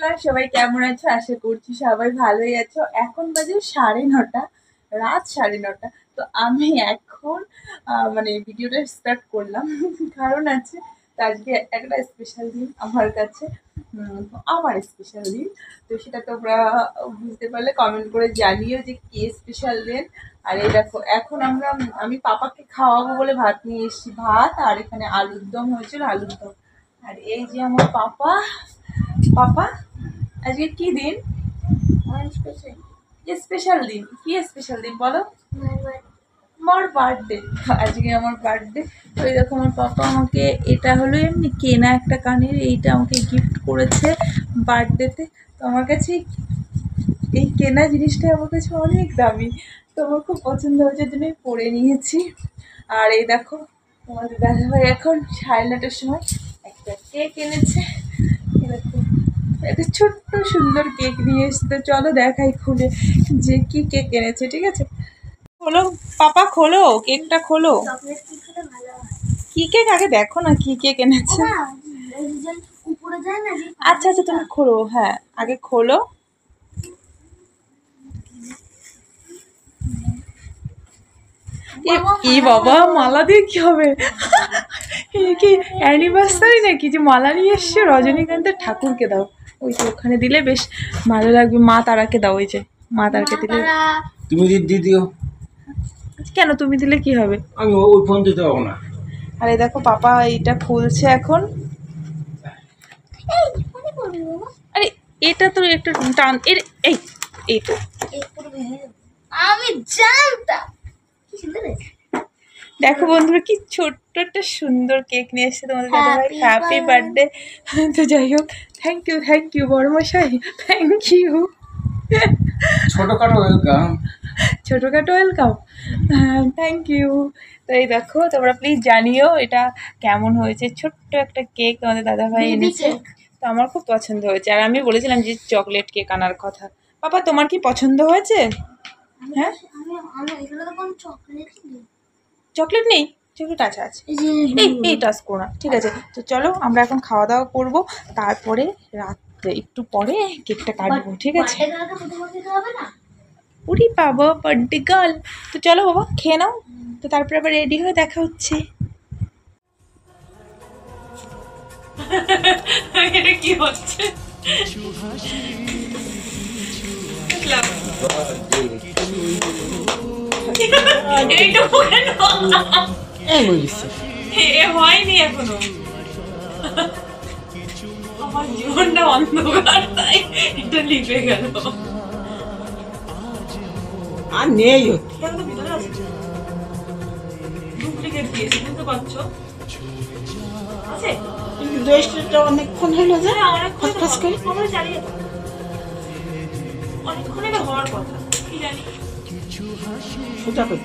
নমস্কার, সবাই কেমন আছো? আশা করছি সবাই ভালোই আছো। এখন বাজে 9:30, রাত 9:30। তো আমি এখন মানে ভিডিওটা স্টার্ট করলাম। কারণ আছে, তো আজকে একটা স্পেশাল দিন আমার কাছে। আমার স্পেশাল দিন, তো সেটা তোমরা বুঝতে পারলে কমেন্ট করে জানিও যে কে স্পেশাল দিন। আর এই দেখো, এখন আমি পাপাকে খাওয়াবো বলে ভাত নিয়ে এসেছি, ভাত আর এখানে আলুর দম হয়েছিল, আলুর দম। আর এই যে আমার পাপা। পাপা, আজকে কি দিন? স্পেশাল দিন। কি স্পেশাল দিন বলো? আমার বার্থডে। আজকে আমার বার্থডে। তো এই দেখো, আমার পাপা আমাকে, এটা হলো এমনি কেনা একটা কানের, এইটা আমাকে গিফট করেছে বার্থডেতে। তো আমার কাছে এই কেনা জিনিসটা আমার কাছে অনেক দামি, তো আমার খুব পছন্দ হয়েছে, জন্য আমি পরে নিয়েছি। আর এই দেখো, তোমাদের দাদাভাই এখন 9:30টার সময় একটা কেক এনেছে। এই দেখো, একটা ছোট্ট সুন্দর কেক নিয়ে এসছে। চলো দেখাই খুলে যে কি কেক এনেছে। ঠিক আছে, খোলো পাপা, খোলো কেকটা, খোলো। কি কেক আগে দেখো না, কি কেক এনেছে। আচ্ছা আচ্ছা, তুমি খোলো, হ্যাঁ আগে খোলো। কি বাবা, মালা দিয়ে কি হবে? কি অ্যানিভার্সারি নাকি যে মালা নিয়ে এসছো? রজনীকান্তের ঠাকুরকে দাও, ওই যে ওখানে দিলে বেশ ভালো লাগবে। মা তারাকে দাও, ওই যে মা তারাকে দিলে। তুমি দিও। কেন তুমি দিলে কি হবে? আমি ওই ফোন দিতে পারবো না। আরে দেখো, পাপা এইটা খুলছে এখন। আরে এটা তো একটা টান, এই এই তো আমি জানতাম। দেখো বন্ধুরা, কি ছোট্ট একটা সুন্দর কেক নিয়ে এসেছে তোমাদের দাদাভাই। Happy birthday. তো যাই হোক, থ্যাংক ইউ বড় মশাই, থ্যাংক ইউ। ছোটখাটো ওয়েলকাম। ছোটোখাটো ওয়েলকাম, থ্যাংক ইউ। তো এই দেখো, তোমরা প্লিজ জানিও এটা কেমন হয়েছে। ছোট্ট একটা কেক তোমাদের দাদাভাই এনেছে, তো আমার খুব পছন্দ হয়েছে। আর আমি বলেছিলাম যে চকলেট কেক আনার কথা। পাপা, তোমার কি পছন্দ হয়েছে? হ্যাঁ, চকলেট নেই, চকলেট আছে আছে। এই টাচ করো না, ঠিক আছে। তো চলো আমরা এখন খাওয়া দাওয়া করবো, তারপরে রাত্রে একটু পরে কেকটা কাটবো, ঠিক আছে? উরি বাবা, বার্থডে গার্ল। তো চলো বাবা, খেয়ে নাও, তো তারপরে আবার রেডি হয়ে দেখা হচ্ছে। এটা কি হচ্ছে? হয়নি এখনো, আমার জীবনটা অন্ধকার, তাই এটা লিপে গেল। আর নেই ডুপ্লিকেট দিয়েছি, বুঝতে পারছো? আছে কিন্তু রেজিস্টারটা অনেকক্ষণ হলো যে অনেকক্ষণ ফাঁস করে চালিয়ে দাও, অনেকক্ষণ এটা হওয়ার কথা, কি জানি। সোজা করে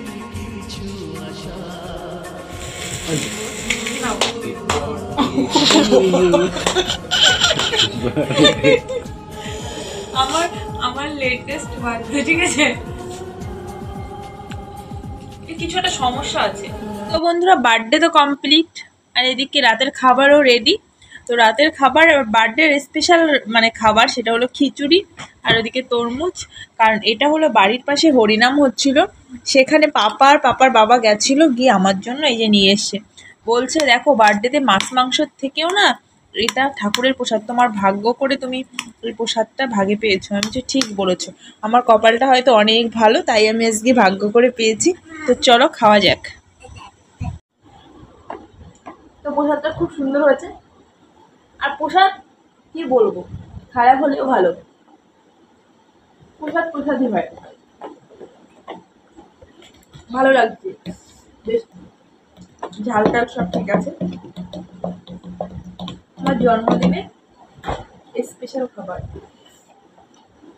আমার লেটেস্ট বার্থডে, ঠিক আছে? কিছু একটা সমস্যা আছে। তো বন্ধুরা, বার্থডে তো কমপ্লিট, আর এদিকে রাতের খাবারও রেডি। তো রাতের খাবার, বার্থডের স্পেশাল মানে খাবার, সেটা হলো খিচুড়ি আর ওদিকে তরমুজ। কারণ এটা হলো বাড়ির পাশে হরিনাম হচ্ছিল, সেখানে পাপার বাবা গেছিলো, গিয়ে আমার জন্য এই যে নিয়ে এসছে। বলছে দেখো, বার্থডেতে মাছ মাংসর থেকেও না এটা ঠাকুরের প্রসাদ, তোমার ভাগ্য করে তুমি এই প্রসাদটা ভাগে পেয়েছো। আমি যে ঠিক বলেছো, আমার কপালটা হয়তো অনেক ভালো, তাই আমি আজকে ভাগ্য করে পেয়েছি। তো চলো খাওয়া যাক। তো প্রসাদটা খুব সুন্দর হয়েছে, আর প্রসাদ কি বলবো, খারাপ হলেও ভালো, প্রসাদই হয়। ভালো লাগছে, বেশ ঝাল টাল সব ঠিক আছে। আমার জন্মদিনে স্পেশাল খাবার,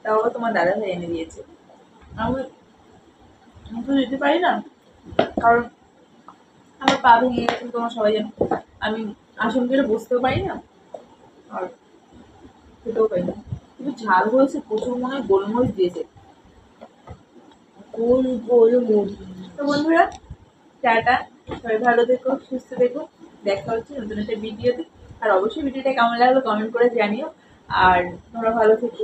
তাও তোমার দাদা ভাই এনে দিয়েছে। আমি তো দিতে পারি না, কারণ আমার পা ভেঙে গেছে, তোমার সবাই জানো। আমি আসন করে বসতেও পারি না, আর খেতেও পারি না। কিন্তু ঝাল হয়েছে প্রচুর, মনে হয় গোলমরিচ দিয়েছে, গোলমরিচ। তো বন্ধুরা, টাটা, সবাই ভালো থেকো, সুস্থ থেকো, দেখা হচ্ছে নতুন একটা ভিডিওতে। আর অবশ্যই ভিডিওটা কেমন লাগলো কমেন্ট করে জানিও। আর তোমরা ভালো থেকো।